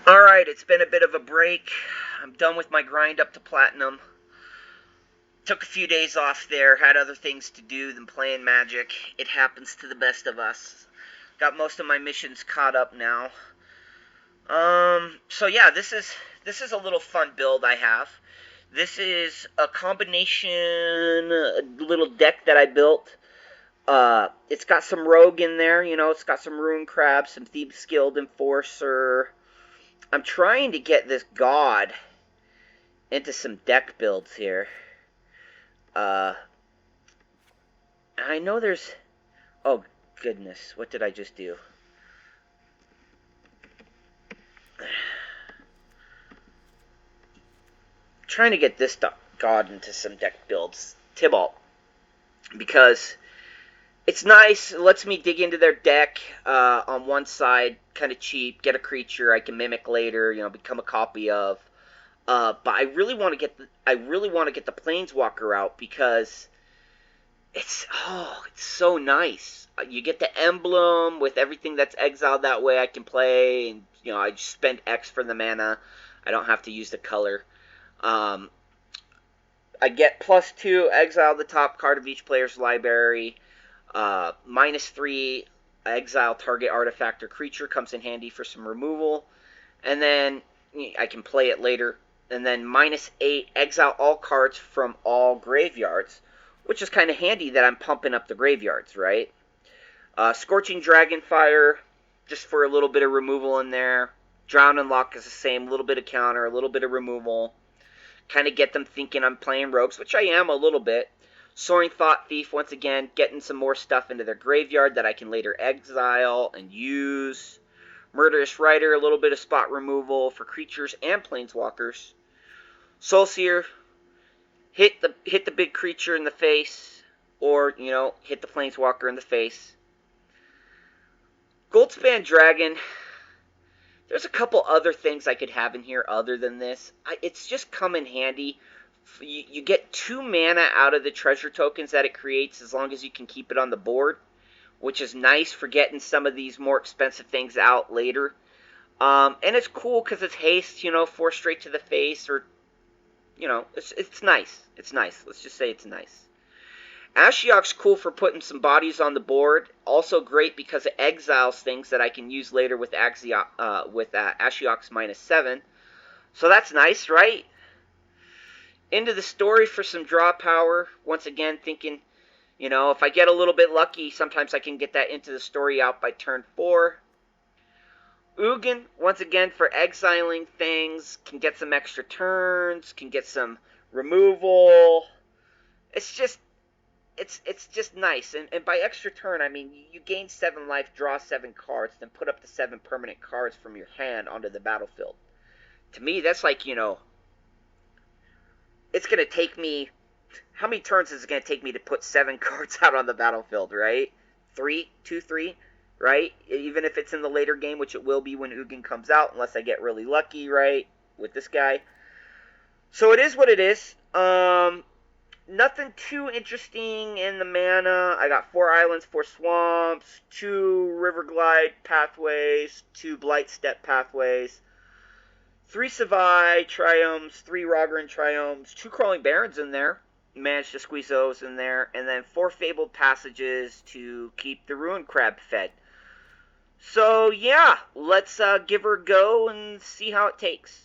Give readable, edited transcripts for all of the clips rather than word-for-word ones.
Alright, it's been a bit of a break. I'm done with my grind up to platinum. Took a few days off there, had other things to do than playing Magic. It happens to the best of us. Got most of my missions caught up now. So yeah, this is a little fun build I have. This is a combination, a little deck that I built. It's got some rogue in there, it's got some Rune Crab, some Thieves Guild Enforcer. I'm trying to get this god into some deck builds here. I know there's... Oh, goodness. What did I just do? Trying to get this god into some deck builds. Tibalt. Because it's nice. It lets me dig into their deck on one side. Kind of cheap. Get a creature I can mimic later. Become a copy of. But I really want to get the Planeswalker out because it's so nice. You get the emblem with everything that's exiled that way I can play, and I just spend X for the mana. I don't have to use the color. I get +2 exile the top card of each player's library. -3 exile target artifact or creature comes in handy for some removal, and then I can play it later. And then -8 exile all cards from all graveyards, which is kind of handy that I'm pumping up the graveyards, right? Scorching Dragonfire, just for a little bit of removal in there. Drown and Lock is the same, a little bit of counter, a little bit of removal. Kind of get them thinking I'm playing rogues, which I am a little bit. Soaring Thought Thief, once again, getting some more stuff into their graveyard that I can later exile and use. Murderous Rider, a little bit of spot removal for creatures and planeswalkers. Soulseer, hit the big creature in the face, or hit the planeswalker in the face. Goldspan Dragon. There's a couple other things I could have in here other than this. It's just come in handy. You get 2 mana out of the treasure tokens that it creates as long as you can keep it on the board, which is nice for getting some of these more expensive things out later. And it's cool because it's haste, 4 straight to the face, or it's nice. It's nice. Let's just say it's nice. Ashiok's cool for putting some bodies on the board. Also great because it exiles things that I can use later with Ashiok's -7. So that's nice, right? Into the story for some draw power. Once again, thinking, if I get a little bit lucky, sometimes I can get that into the story out by turn 4. Ugin, once again, for exiling things, can get some extra turns, can get some removal. It's just nice. And by extra turn, I mean you gain 7 life, draw 7 cards, then put up to 7 permanent cards from your hand onto the battlefield. To me, that's like, it's going to take me... How many turns is it going to take me to put 7 cards out on the battlefield, right? 3? 2, 3? Right? Even if it's in the later game, which it will be when Ugin comes out, unless I get really lucky, right? With this guy. So it is what it is. Nothing too interesting in the mana. I got 4 islands, 4 swamps, 2 river glide pathways, 2 blight step pathways, 3 Savai triomes, 3 Rogran triomes, 2 crawling barons in there. Managed to squeeze those in there, and then 4 fabled passages to keep the Rune Crab fed. So yeah, let's give her a go and see how it takes.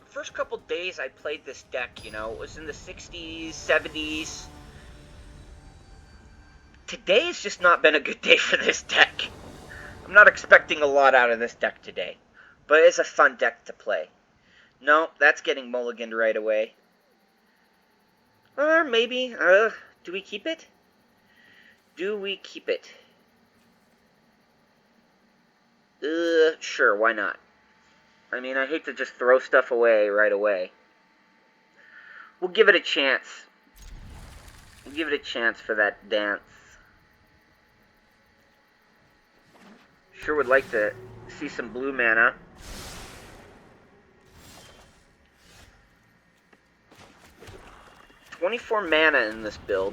First couple days I played this deck, it was in the 60s, 70s. Today's just not been a good day for this deck. I'm not expecting a lot out of this deck today, but it's a fun deck to play. No, that's getting mulliganed right away. Or maybe, do we keep it? Do we keep it? Sure, why not? I mean, I hate to just throw stuff away right away. We'll give it a chance. We'll give it a chance for that dance. Sure would like to see some blue mana. $24 mana in this build.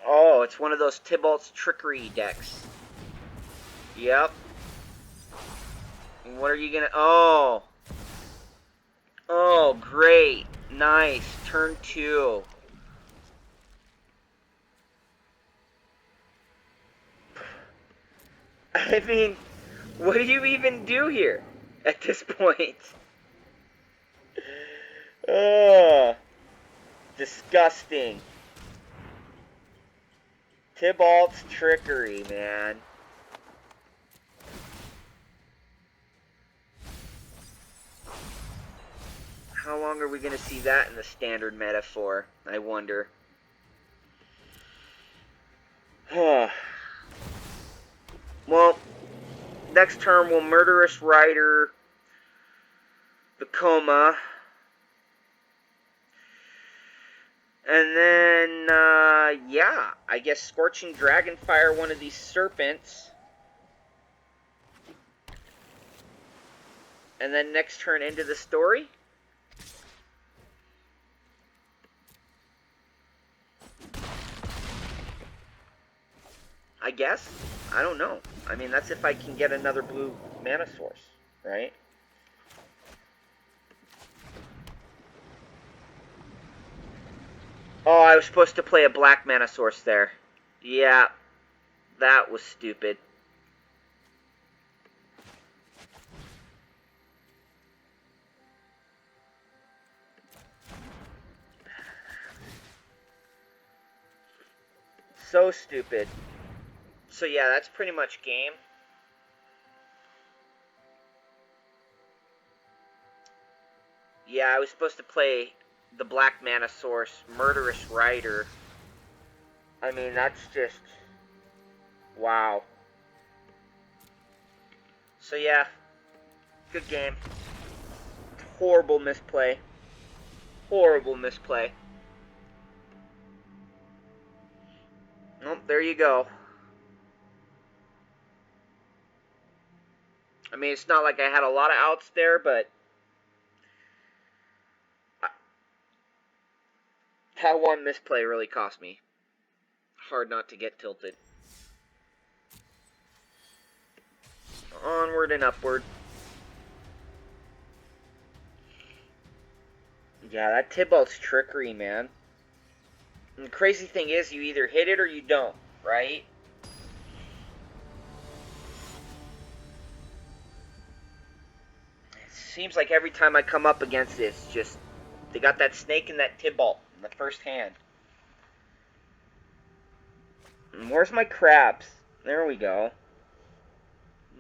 Oh, it's one of those Tibalt's trickery decks. Yep. What are you gonna... Oh. Oh, great. Nice. Turn 2. I mean, what do you even do here at this point? Ugh. Disgusting. Tibalt's trickery, man. How long are we going to see that in the standard meta for? I wonder. Well, next turn we'll Murderous Rider the Coma. And then, yeah, I guess Scorching Dragonfire one of these Serpents. And then next turn into the story. I guess. I don't know. I mean, that's if I can get another blue mana source, right? Oh, I was supposed to play a black mana source there. Yeah, that was stupid. So stupid. So yeah, that's pretty much game. Yeah, I was supposed to play the black mana source, Murderous Rider. I mean, that's just... wow. So yeah, good game. Horrible misplay. Horrible misplay. Well, there you go. I mean, it's not like I had a lot of outs there, but that one misplay really cost me. Hard not to get tilted. Onward and upward. Yeah, that Tibalt's trickery, man. And the crazy thing is, you either hit it or you don't, right? It seems like every time I come up against this, just... they got that snake and that Tibalt in the first hand. And where's my crabs? There we go.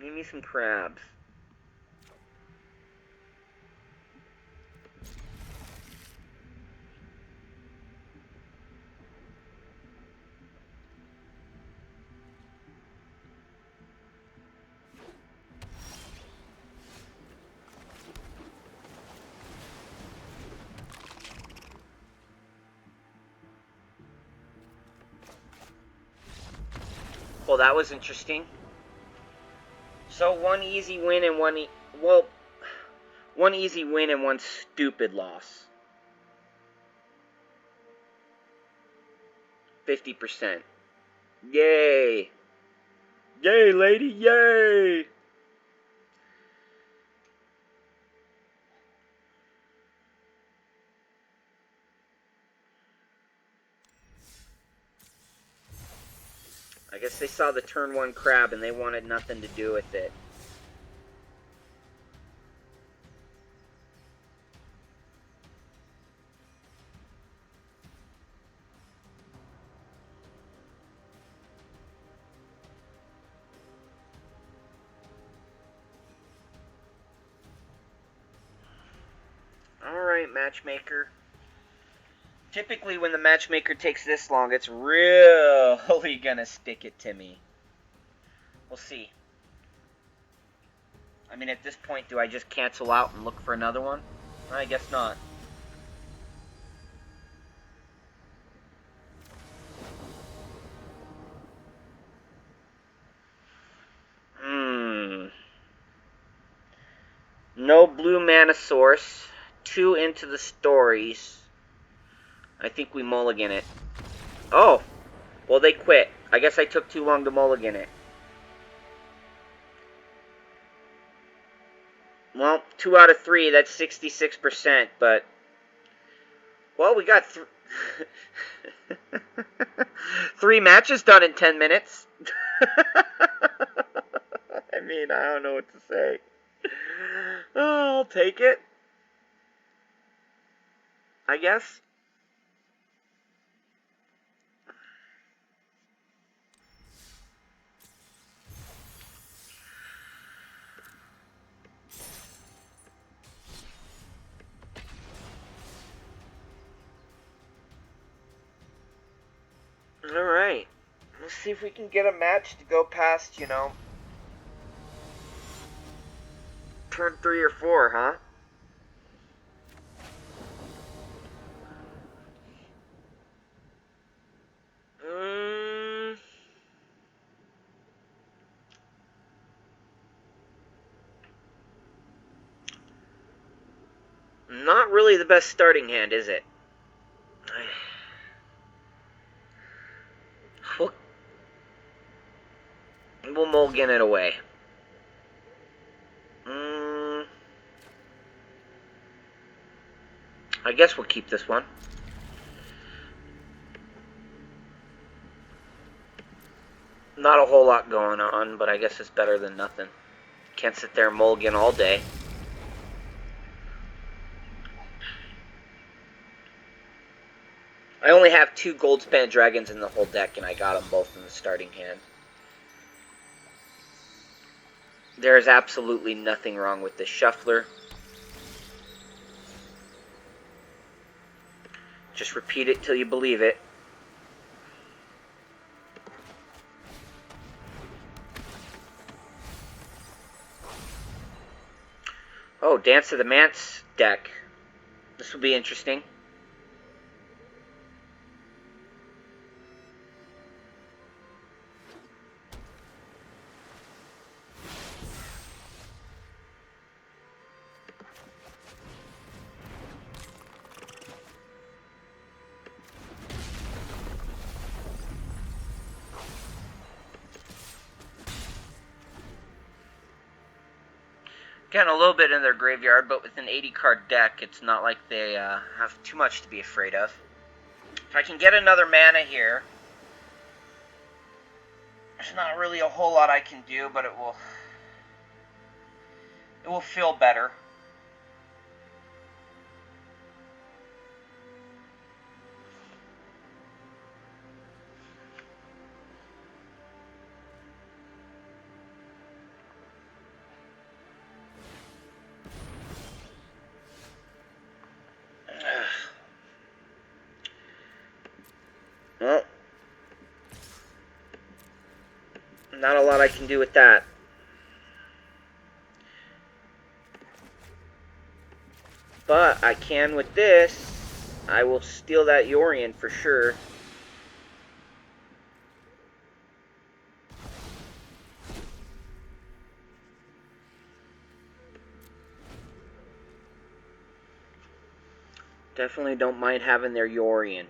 Give me some crabs. Well, that was interesting. So one easy win and one easy win and one stupid loss. 50%. Yay! Yay, lady! Yay! I guess they saw the turn 1 crab and they wanted nothing to do with it. Alright, matchmaker. Typically, when the matchmaker takes this long, it's really gonna stick it to me. We'll see. I mean, at this point, do I just cancel out and look for another one? I guess not. No blue mana source. 2 into the stories. I think we mulligan it. Oh! Well, they quit. I guess I took too long to mulligan it. Well, 2 out of 3, that's 66%, but... Well, we got 3 matches done in 10 minutes. I mean, I don't know what to say. Oh, I'll take it, I guess. Alright. Let's see if we can get a match to go past, turn 3 or 4, huh? Not really the best starting hand, is it? We'll mulligan it away. I guess we'll keep this one. Not a whole lot going on, but I guess it's better than nothing. Can't sit there and mulligan all day. I only have 2 Goldspan Dragons in the whole deck, and I got them both in the starting hand. There is absolutely nothing wrong with this shuffler. Just repeat it till you believe it. Oh, Dance of the Manse deck. This will be interesting. Getting a little bit in their graveyard, but with an 80-card deck, it's not like they have too much to be afraid of. If I can get another mana here, there's not really a whole lot I can do, but it will feel better. Well, not a lot I can do with that. But I can with this. I will steal that Yorion for sure. Definitely don't mind having their Yorion.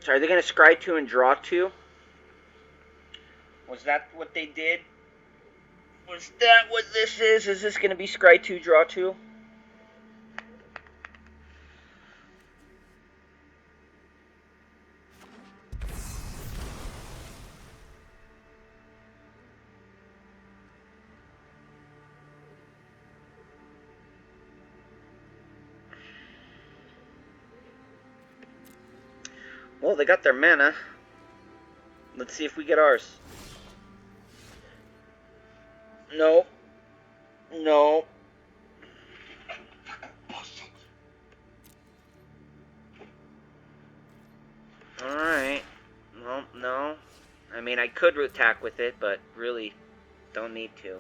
So are they going to scry 2 and draw 2? Was that what they did? Was that what this is? Is this going to be scry 2, draw 2? Well, they got their mana. Let's see if we get ours. No. No. Alright. Well, no. I mean, I could attack with it, but really don't need to.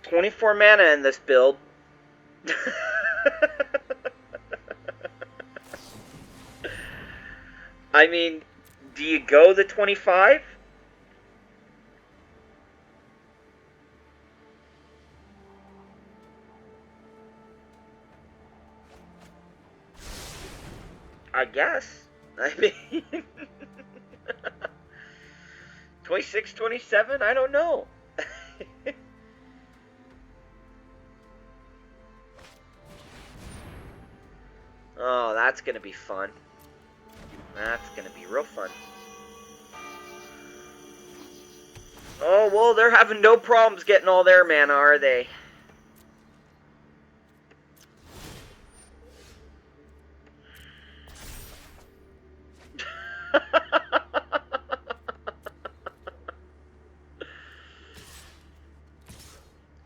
"24 mana in this build." I mean, do you go the 25? I guess. I mean, 26, 27? I don't know. Oh, that's going to be fun. That's going to be real fun. Oh, well, they're having no problems getting all their mana, are they?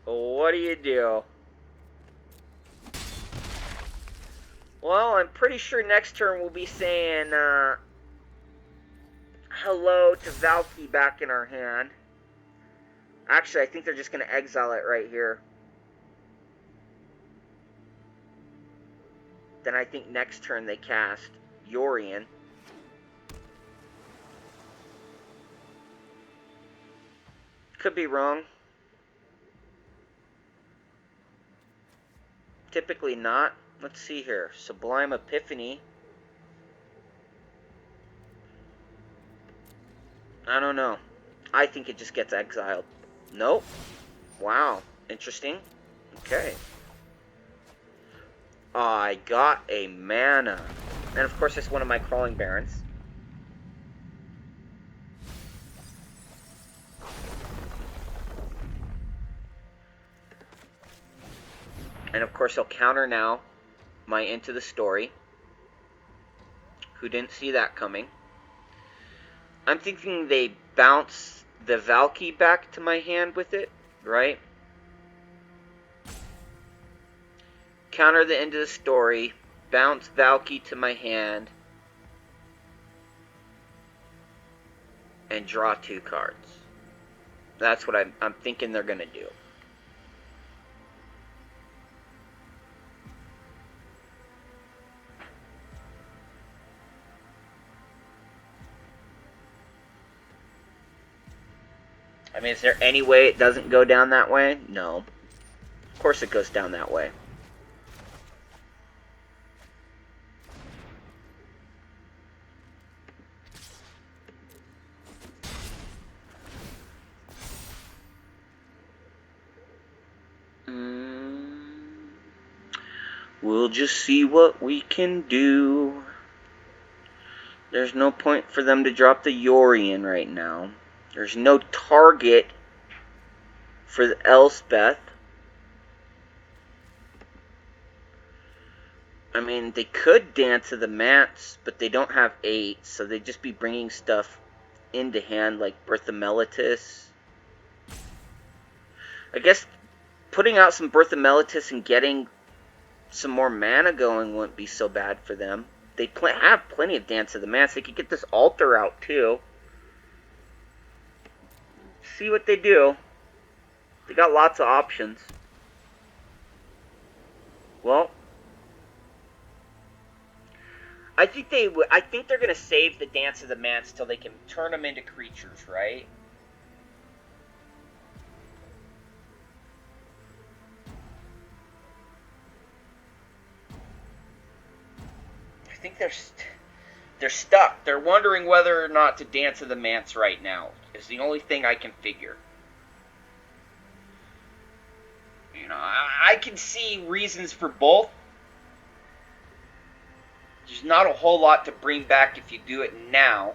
What do you do? Well, I'm pretty sure next turn we'll be saying hello to Valky back in our hand. Actually, I think they're just going to exile it right here. Then I think next turn they cast Yorion. Could be wrong. Typically not. Let's see here. Sublime Epiphany. I don't know. I think it just gets exiled. Nope. Wow. Interesting. Okay. I got a mana. And of course it's one of my Crawling Barons. And of course he'll counter now my Into the Story. Who didn't see that coming? I'm thinking they bounce the Valky back to my hand with it, right? Counter the Into the Story, bounce Valky to my hand, and draw 2 cards. That's what I'm thinking they're going to do. I mean, is there any way it doesn't go down that way? No. Of course it goes down that way. We'll just see what we can do. There's no point for them to drop the Yorion right now. There's no target for the Elspeth. I mean, they could Dance of the Mats, but they don't have 8, so they'd just be bringing stuff into hand like Bertha Mellitus. I guess putting out some Bertha Mellitus and getting some more mana going wouldn't be so bad for them. They have plenty of Dance of the Mats. They could get this altar out too. See what they do. They got lots of options. Well, I think they're gonna save the Dance of the Mats till they can turn them into creatures, right? I think they're stuck. They're wondering whether or not to Dance of the Mats right now. Is the only thing I can figure. You know, I can see reasons for both. There's not a whole lot to bring back if you do it now.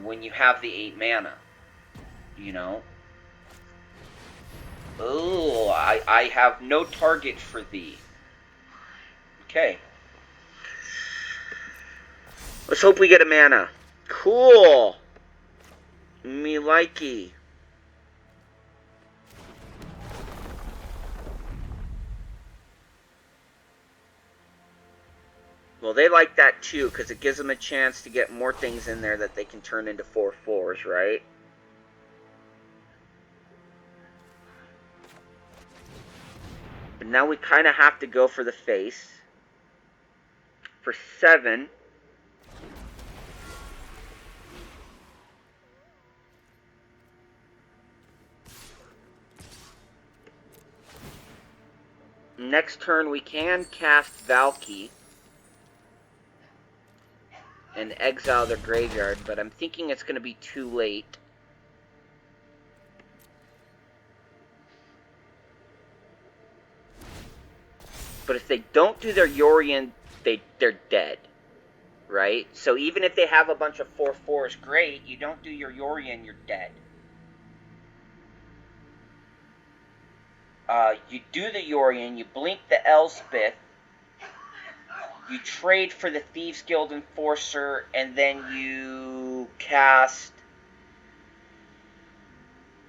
When you have the 8 mana, you know. Oh, I have no target for thee. Okay. Let's hope we get a mana. Cool. Me likey. Well, they like that too, because it gives them a chance to get more things in there that they can turn into 4/4s, right? But now we kind of have to go for the face. For 7. Next turn we can cast Valky and exile their graveyard, but I'm thinking it's going to be too late. But if they don't do their Yorion, they're dead, right? So even if they have a bunch of 4/4s, great. You don't do your Yorion, you're dead. You do the Yorion, you blink the Elspeth, you trade for the Thieves Guild Enforcer, and then you cast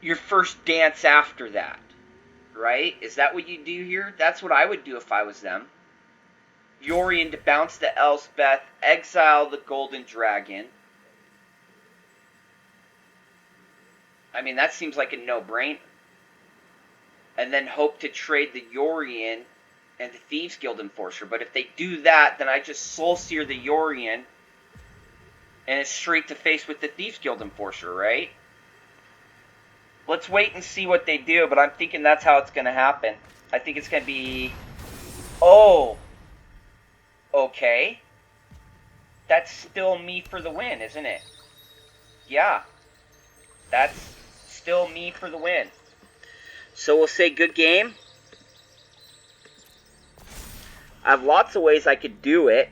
your first dance after that, right? Is that what you do here? That's what I would do if I was them. Yorion to bounce the Elspeth, exile the Golden Dragon. I mean, that seems like a no-brainer. And then hope to trade the Yorion and the Thieves Guild Enforcer. But if they do that, then I just Soul Sear the Yorion, and it's straight to face with the Thieves Guild Enforcer, right? Let's wait and see what they do, but I'm thinking that's how it's going to happen. I think it's going to be... Oh! Okay. That's still me for the win, isn't it? Yeah. That's still me for the win. So we'll say good game. I have lots of ways I could do it.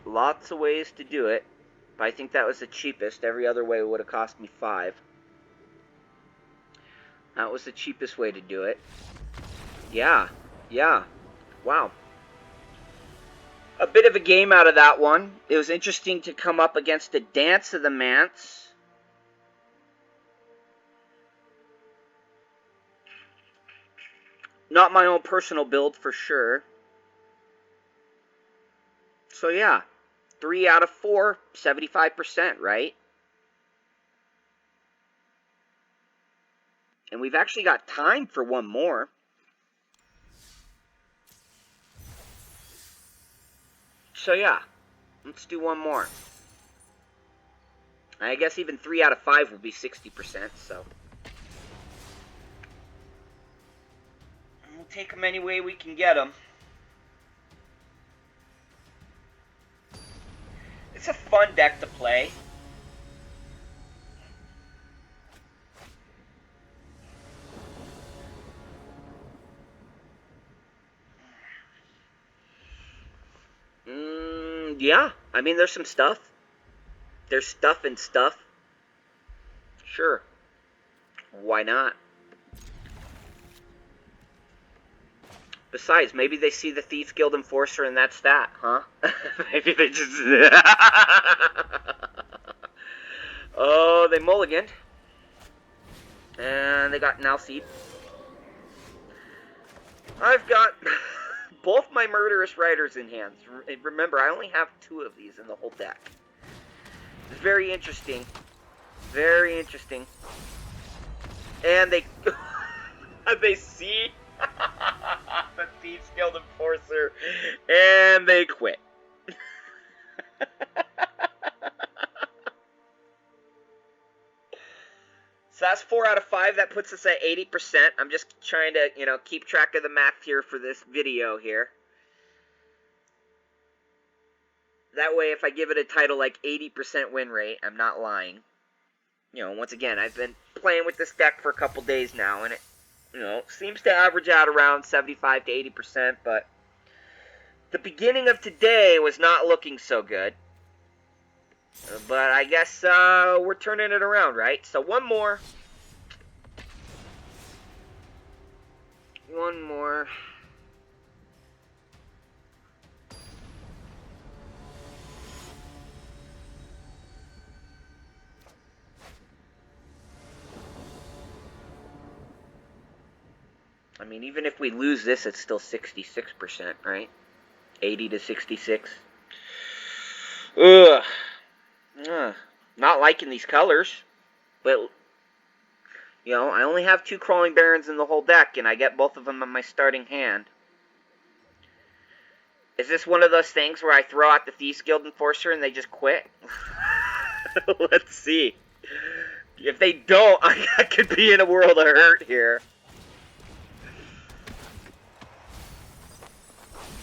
Lots of ways to do it. But I think that was the cheapest. Every other way would have cost me 5. That was the cheapest way to do it. Yeah. Yeah. Wow. A bit of a game out of that one. It was interesting to come up against the Dance of the Manse. Not my own personal build for sure. So yeah, 3 out of 4, 75%, right? And we've actually got time for one more. So yeah, let's do one more. I guess even 3 out of 5 will be 60%, so. We'll take them any way we can get them. It's a fun deck to play. Yeah, I mean, there's some stuff. There's stuff and stuff. Sure. Why not? Besides, maybe they see the Thieves Guild Enforcer and that's that, huh? Maybe they just... Oh, they mulliganed. And they got Nalseed. I've got both my Murderous Riders in hand. Remember, I only have 2 of these in the whole deck. It's very interesting. Very interesting. And they... they see... the Thieves Guild Enforcer, and they quit. So that's 4 out of 5. That puts us at 80%. I'm just trying to, keep track of the math here for this video here. That way, if I give it a title like 80% win rate, I'm not lying. Once again, I've been playing with this deck for a couple days now, and it, seems to average out around 75 to 80%, but The beginning of today was not looking so good. But I guess we're turning it around, right? So one more. One more. I mean, even if we lose this, it's still 66%, right? 80 to 66. Ugh. Not liking these colors. But, you know, I only have 2 Crawling Barons in the whole deck, and I get both of them in my starting hand. Is this one of those things where I throw out the Thieves Guild Enforcer and they just quit? Let's see. If they don't, I could be in a world of hurt here.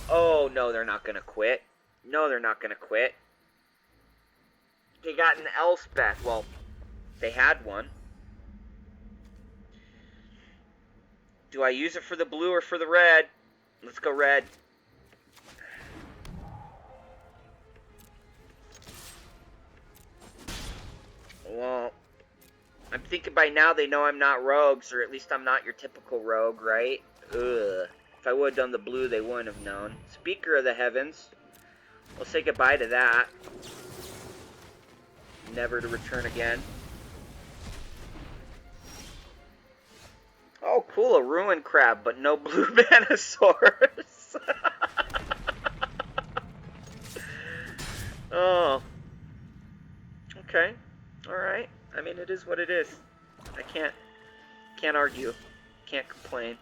Oh, no, they're not going to quit. No, they're not going to quit. They got an Elspeth. Well, they had one. Do I use it for the blue or for the red? Let's go red. Well, I'm thinking by now they know I'm not rogues, or at least I'm not your typical rogue, right? Ugh. If I would have done the blue, they wouldn't have known. Speaker of the Heavens. We'll say goodbye to that. Never to return again. Oh, cool, a Ruin Crab, but no blue Manosaurus. Oh. Okay. Alright. I mean, it is what it is. I can't argue. Can't complain.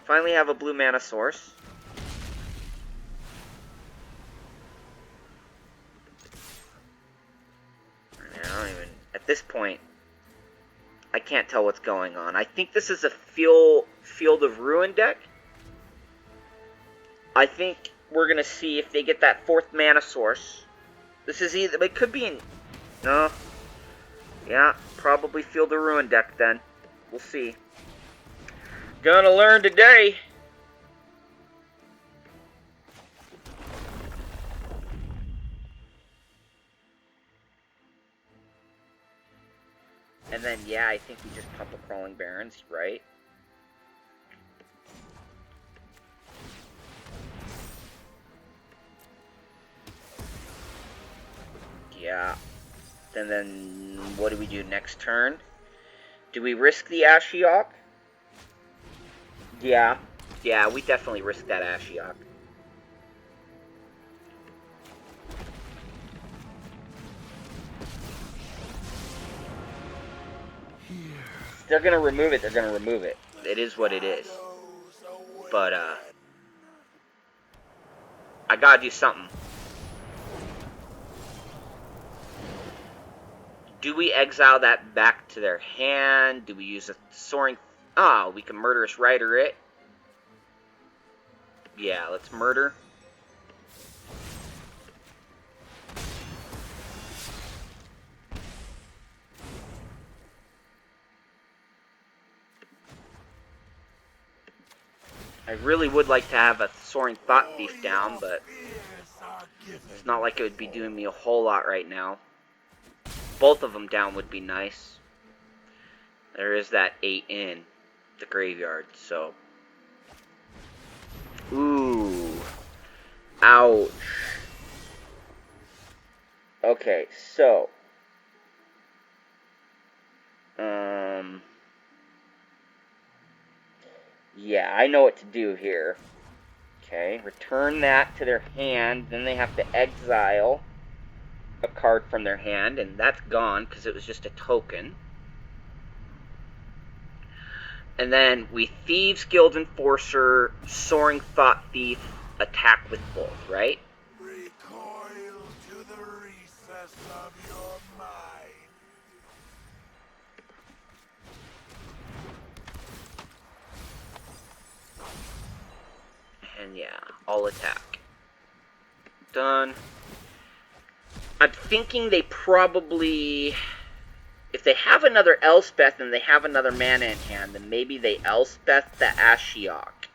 Finally have a blue Manosaurus. I don't even... At this point, I can't tell what's going on. I think this is a Field of Ruin deck. I think we're going to see if they get that 4th Manosaurus. This is either... It could be... No. Yeah, probably Field of Ruin deck then. We'll see. Gonna learn today. And then, yeah, I think we just pump a Crawling Barons, right? Yeah. And then, what do we do next turn? Do we risk the Ashiok? Yeah. Yeah, we definitely risk that Ashiok. If they're gonna remove it, they're gonna remove it. It is what it is. But, I gotta do something. Do we exile that back to their hand? Do we use a Soaring... Ah, we can Murderous Rider it. Yeah, let's murder. I really would like to have a Soaring Thought Thief down, but it's not like it would be doing me a whole lot right now. Both of them down would be nice. There is that 8 in the graveyard, so... Ooh. Ouch. Okay, so... Yeah, I know what to do here. Okay, return that to their hand, then they have to exile a card from their hand, and that's gone because it was just a token. And then we Thieves Guild Enforcer, Soaring Thought Thief, attack with both, right? Recoil to the recess of your mind. And yeah, all attack. Done. I'm thinking they probably... If they have another Elspeth and they have another mana in hand, then maybe they Elspeth the Ashiok.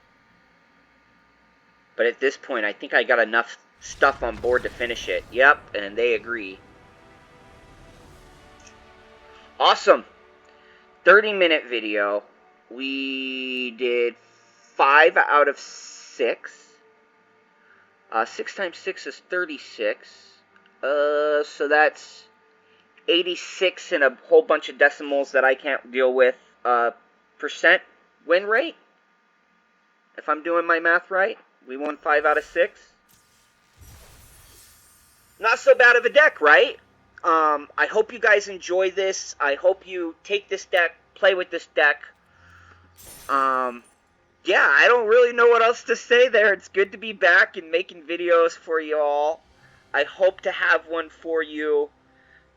But at this point, I think I got enough stuff on board to finish it. Yep, and they agree. Awesome. 30-minute video. We did 5 out of 6. 6 times 6 is 36. So that's 86 and a whole bunch of decimals that I can't deal with. Percent win rate, if I'm doing my math right. We won 5 out of 6. Not so bad of a deck, right? I hope you guys enjoy this. I hope you take this deck, play with this deck. Yeah, I don't really know what else to say there. It's good to be back and making videos for you all. I hope to have one for you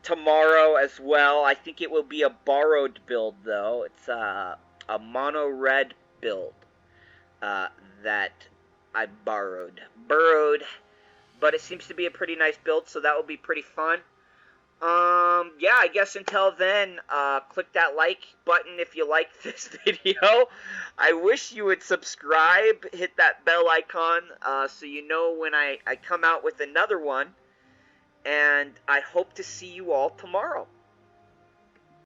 tomorrow as well. I think it will be a borrowed build, though. It's a mono red build that I borrowed. But it seems to be a pretty nice build, so that will be pretty fun. Yeah, I guess until then, click that like button if you like this video. I wish you would subscribe, hit that bell icon, so you know when I come out with another one. And I hope to see you all tomorrow.